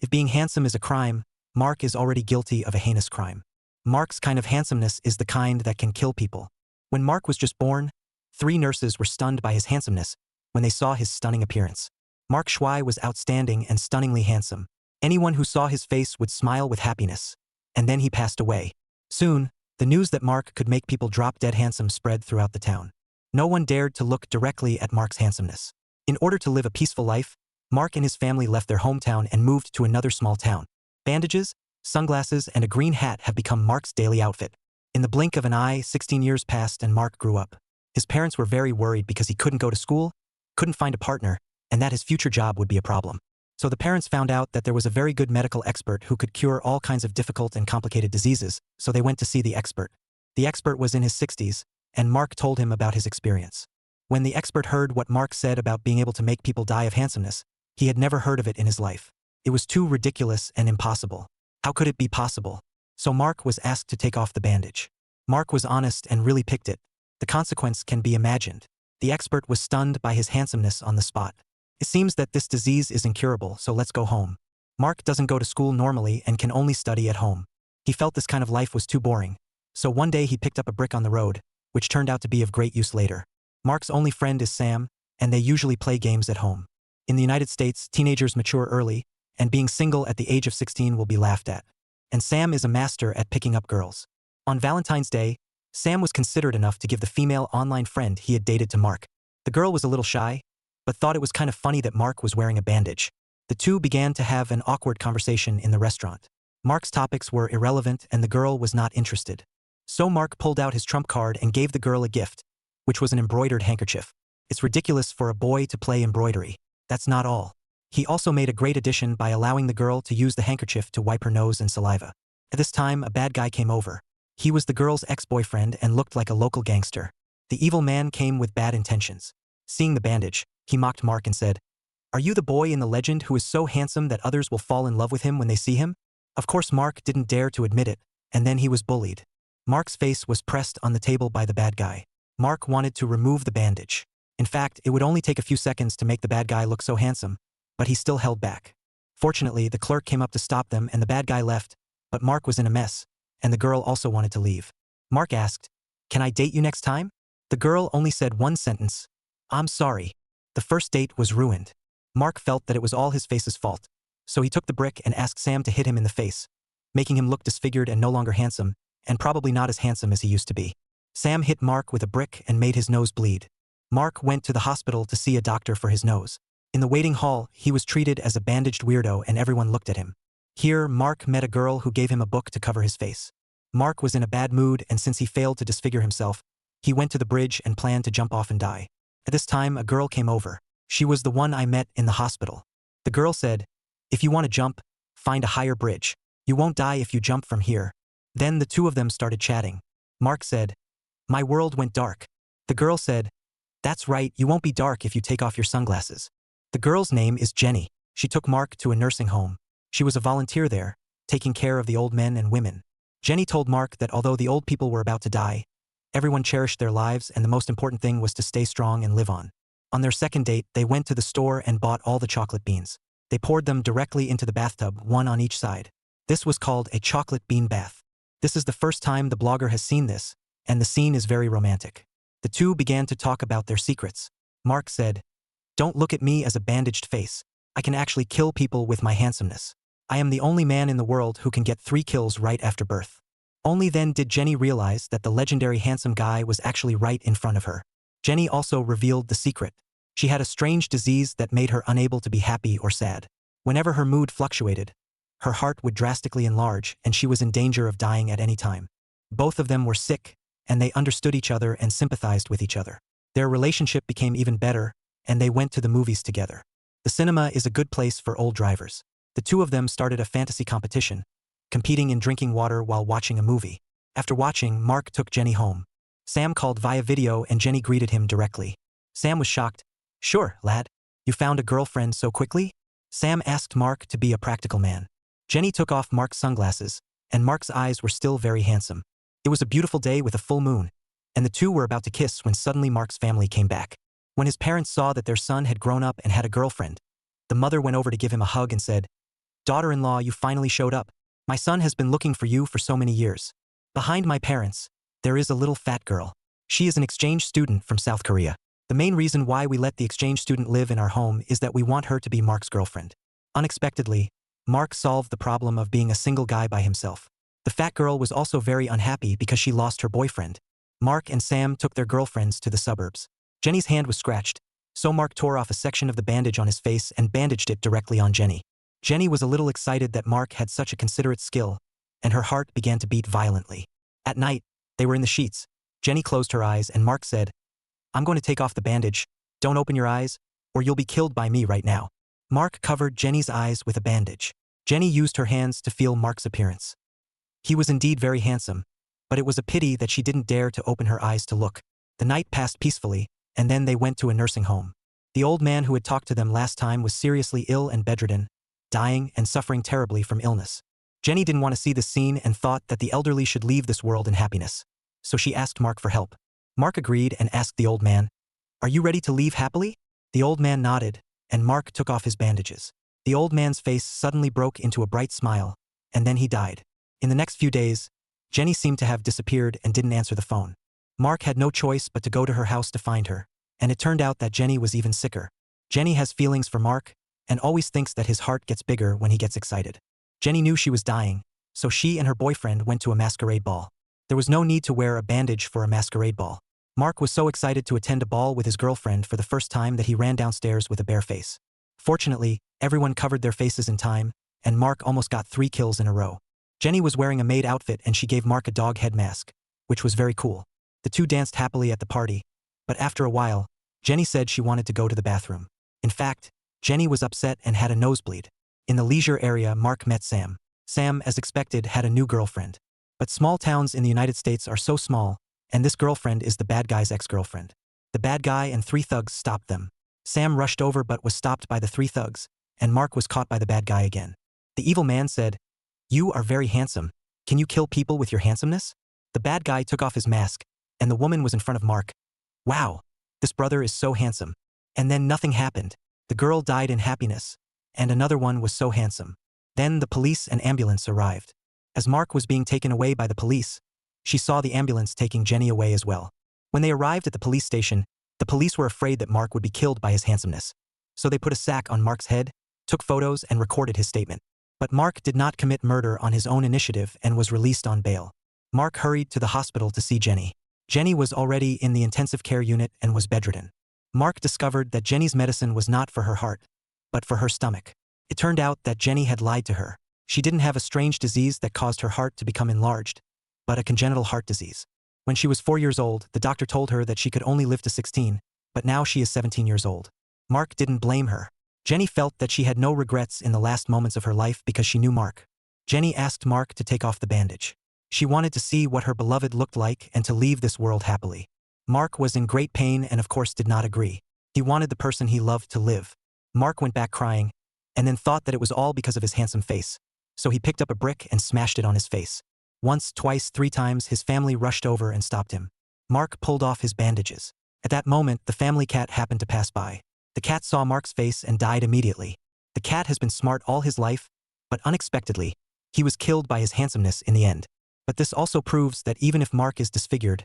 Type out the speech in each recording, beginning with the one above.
If being handsome is a crime, Mark is already guilty of a heinous crime. Mark's kind of handsomeness is the kind that can kill people. When Mark was just born, 3 nurses were stunned by his handsomeness when they saw his stunning appearance. Mark Schwei was outstanding and stunningly handsome. Anyone who saw his face would smile with happiness. And then he passed away. Soon, the news that Mark could make people drop dead handsome spread throughout the town. No one dared to look directly at Mark's handsomeness. In order to live a peaceful life, Mark and his family left their hometown and moved to another small town. Bandages, sunglasses, and a green hat have become Mark's daily outfit. In the blink of an eye, 16 years passed and Mark grew up. His parents were very worried because he couldn't go to school, couldn't find a partner, and that his future job would be a problem. So the parents found out that there was a very good medical expert who could cure all kinds of difficult and complicated diseases, so they went to see the expert. The expert was in his 60s, and Mark told him about his experience. When the expert heard what Mark said about being able to make people die of handsomeness, he had never heard of it in his life. It was too ridiculous and impossible. How could it be possible? So Mark was asked to take off the bandage. Mark was honest and really picked it. The consequence can be imagined. The expert was stunned by his handsomeness on the spot. It seems that this disease is incurable, so let's go home. Mark doesn't go to school normally and can only study at home. He felt this kind of life was too boring. So one day he picked up a brick on the road, which turned out to be of great use later. Mark's only friend is Sam, and they usually play games at home. In the United States, teenagers mature early, and being single at the age of 16 will be laughed at. And Sam is a master at picking up girls. On Valentine's Day, Sam was considerate enough to give the female online friend he had dated to Mark. The girl was a little shy, but thought it was kind of funny that Mark was wearing a bandage. The two began to have an awkward conversation in the restaurant. Mark's topics were irrelevant and the girl was not interested. So Mark pulled out his trump card and gave the girl a gift, which was an embroidered handkerchief. It's ridiculous for a boy to play embroidery. That's not all. He also made a great addition by allowing the girl to use the handkerchief to wipe her nose and saliva. At this time, a bad guy came over. He was the girl's ex-boyfriend and looked like a local gangster. The evil man came with bad intentions. Seeing the bandage, he mocked Mark and said, "Are you the boy in the legend who is so handsome that others will fall in love with him when they see him?" Of course, Mark didn't dare to admit it, and then he was bullied. Mark's face was pressed on the table by the bad guy. Mark wanted to remove the bandage. In fact, it would only take a few seconds to make the bad guy look so handsome, but he still held back. Fortunately, the clerk came up to stop them and the bad guy left, but Mark was in a mess, and the girl also wanted to leave. Mark asked, "Can I date you next time?" The girl only said one sentence, "I'm sorry." The first date was ruined. Mark felt that it was all his face's fault, so he took the brick and asked Sam to hit him in the face, making him look disfigured and no longer handsome, and probably not as handsome as he used to be. Sam hit Mark with a brick and made his nose bleed. Mark went to the hospital to see a doctor for his nose. In the waiting hall, he was treated as a bandaged weirdo and everyone looked at him. Here, Mark met a girl who gave him a book to cover his face. Mark was in a bad mood and since he failed to disfigure himself, he went to the bridge and planned to jump off and die. At this time, a girl came over. She was the one I met in the hospital. The girl said, "If you want to jump, find a higher bridge. You won't die if you jump from here." Then the two of them started chatting. Mark said, "My world went dark." The girl said, "That's right, you won't be dark if you take off your sunglasses." The girl's name is Jenny. She took Mark to a nursing home. She was a volunteer there, taking care of the old men and women. Jenny told Mark that although the old people were about to die, everyone cherished their lives and the most important thing was to stay strong and live on. On their second date, they went to the store and bought all the chocolate beans. They poured them directly into the bathtub, one on each side. This was called a chocolate bean bath. This is the first time the blogger has seen this, and the scene is very romantic. The two began to talk about their secrets. Mark said, "Don't look at me as a bandaged face. I can actually kill people with my handsomeness. I am the only man in the world who can get 3 kills right after birth." Only then did Jenny realize that the legendary handsome guy was actually right in front of her. Jenny also revealed the secret. She had a strange disease that made her unable to be happy or sad. Whenever her mood fluctuated, her heart would drastically enlarge and she was in danger of dying at any time. Both of them were sick, and they understood each other and sympathized with each other. Their relationship became even better, and they went to the movies together. The cinema is a good place for old drivers. The two of them started a fantasy competition, competing in drinking water while watching a movie. After watching, Mark took Jenny home. Sam called via video and Jenny greeted him directly. Sam was shocked. "Sure, lad. You found a girlfriend so quickly?" Sam asked Mark to be a practical man. Jenny took off Mark's sunglasses, and Mark's eyes were still very handsome. It was a beautiful day with a full moon, and the two were about to kiss when suddenly Mark's family came back. When his parents saw that their son had grown up and had a girlfriend, the mother went over to give him a hug and said, Daughter-in-law, you finally showed up. My son has been looking for you for so many years. Behind my parents, there is a little fat girl. She is an exchange student from South Korea. The main reason why we let the exchange student live in our home is that we want her to be Mark's girlfriend. Unexpectedly, Mark solved the problem of being a single guy by himself. The fat girl was also very unhappy because she lost her boyfriend. Mark and Sam took their girlfriends to the suburbs. Jenny's hand was scratched, so Mark tore off a section of the bandage on his face and bandaged it directly on Jenny. Jenny was a little excited that Mark had such a considerate skill, and her heart began to beat violently. At night, they were in the sheets. Jenny closed her eyes and Mark said, "I'm going to take off the bandage. Don't open your eyes, or you'll be killed by me right now." Mark covered Jenny's eyes with a bandage. Jenny used her hands to feel Mark's appearance. He was indeed very handsome, but it was a pity that she didn't dare to open her eyes to look. The night passed peacefully, and then they went to a nursing home. The old man who had talked to them last time was seriously ill and bedridden, dying and suffering terribly from illness. Jenny didn't want to see this scene and thought that the elderly should leave this world in happiness. So she asked Mark for help. Mark agreed and asked the old man, "Are you ready to leave happily?" The old man nodded, and Mark took off his bandages. The old man's face suddenly broke into a bright smile, and then he died. In the next few days, Jenny seemed to have disappeared and didn't answer the phone. Mark had no choice but to go to her house to find her, and it turned out that Jenny was even sicker. Jenny has feelings for Mark, and always thinks that his heart gets bigger when he gets excited. Jenny knew she was dying, so she and her boyfriend went to a masquerade ball. There was no need to wear a bandage for a masquerade ball. Mark was so excited to attend a ball with his girlfriend for the first time that he ran downstairs with a bare face. Fortunately, everyone covered their faces in time, and Mark almost got 3 kills in a row. Jenny was wearing a maid outfit and she gave Mark a dog head mask, which was very cool. The two danced happily at the party, but after a while, Jenny said she wanted to go to the bathroom. In fact, Jenny was upset and had a nosebleed. In the leisure area, Mark met Sam. Sam, as expected, had a new girlfriend. But small towns in the United States are so small, and this girlfriend is the bad guy's ex-girlfriend. The bad guy and 3 thugs stopped them. Sam rushed over but was stopped by the 3 thugs, and Mark was caught by the bad guy again. The evil man said, "You are very handsome. Can you kill people with your handsomeness?" The bad guy took off his mask, and the woman was in front of Mark. "Wow, this brother is so handsome." And then nothing happened. The girl died in happiness, and another one was so handsome. Then the police and ambulance arrived. As Mark was being taken away by the police, she saw the ambulance taking Jenny away as well. When they arrived at the police station, the police were afraid that Mark would be killed by his handsomeness. So they put a sack on Mark's head, took photos and recorded his statement. But Mark did not commit murder on his own initiative and was released on bail. Mark hurried to the hospital to see Jenny. Jenny was already in the intensive care unit and was bedridden. Mark discovered that Jenny's medicine was not for her heart, but for her stomach. It turned out that Jenny had lied to her. She didn't have a strange disease that caused her heart to become enlarged, but a congenital heart disease. When she was 4 years old, the doctor told her that she could only live to 16, but now she is 17 years old. Mark didn't blame her. Jenny felt that she had no regrets in the last moments of her life because she knew Mark. Jenny asked Mark to take off the bandage. She wanted to see what her beloved looked like and to leave this world happily. Mark was in great pain and of course did not agree. He wanted the person he loved to live. Mark went back crying, and then thought that it was all because of his handsome face. So he picked up a brick and smashed it on his face. Once, twice, 3 times, his family rushed over and stopped him. Mark pulled off his bandages. At that moment, the family cat happened to pass by. The cat saw Mark's face and died immediately. The cat has been smart all his life, but unexpectedly, he was killed by his handsomeness in the end. But this also proves that even if Mark is disfigured,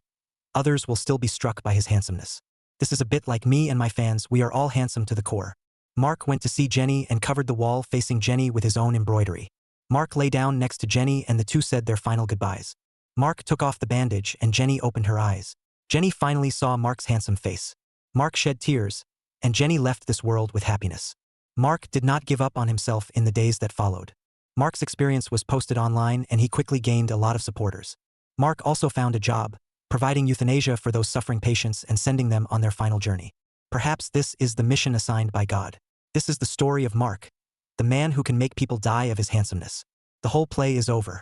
others will still be struck by his handsomeness. This is a bit like me and my fans, we are all handsome to the core. Mark went to see Jenny and covered the wall facing Jenny with his own embroidery. Mark lay down next to Jenny and the two said their final goodbyes. Mark took off the bandage and Jenny opened her eyes. Jenny finally saw Mark's handsome face. Mark shed tears, and Jenny left this world with happiness. Mark did not give up on himself in the days that followed. Mark's experience was posted online and he quickly gained a lot of supporters. Mark also found a job, providing euthanasia for those suffering patients and sending them on their final journey. Perhaps this is the mission assigned by God. This is the story of Mark, the man who can make people die of his handsomeness. The whole play is over.